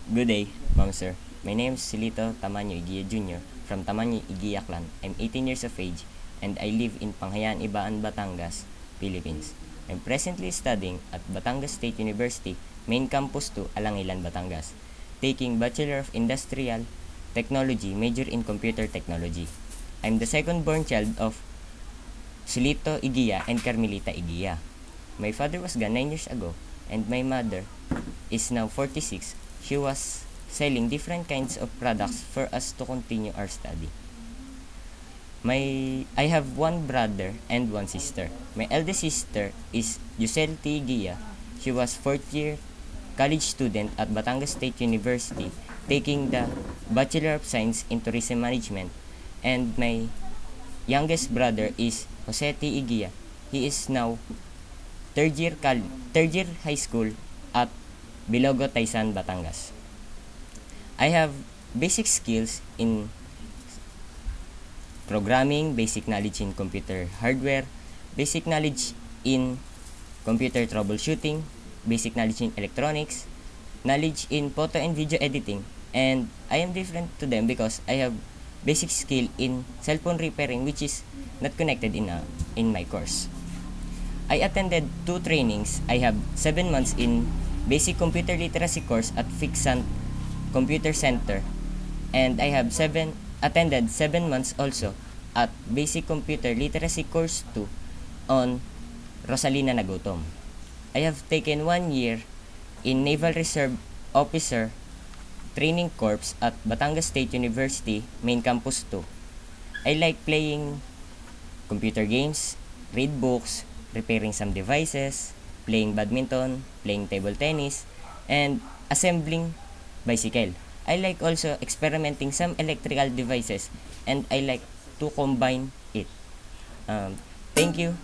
Good day, Ma'am Sir. My name is Silito Tamanyo Igia Jr. from Tamanyo Igia Clan. I'm 18 years of age and I live in Panghayaan, Ibaan, Batangas, Philippines. I'm presently studying at Batangas State University, Main Campus 2, Alangilan, Batangas, taking Bachelor of Industrial Technology, major in Computer Technology. I'm the second born child of Silito Igia and Carmelita Igia. My father was gone 9 years ago and my mother is now 46. She was selling different kinds of products for us to continue our study. I have one brother and one sister. My eldest sister is Yusel T. Gia. She was 4th year college student at Batangas State University taking the Bachelor of Science in Tourism Management. And my youngest brother is Jose T. Igia. He is now third year high school at Bilogo, Taysan, Batangas. I have basic skills in programming, basic knowledge in computer hardware, basic knowledge in computer troubleshooting, basic knowledge in electronics, knowledge in photo and video editing, and I am different to them because I have basic skill in cell phone repairing, which is not connected in my course. I attended 2 trainings. I have 7 months in basic computer literacy course at Fixant Computer Center, and I have attended 7 months also at basic computer literacy course 2 on Rosalina Nagutom. I have taken 1 year in Naval Reserve Officer Training Corps at Batangas State University, Main Campus 2. I like playing computer games, read books, repairing some devices, playing badminton, playing table tennis, and assembling bicycle. I like also experimenting some electrical devices and I like to combine it. Thank you.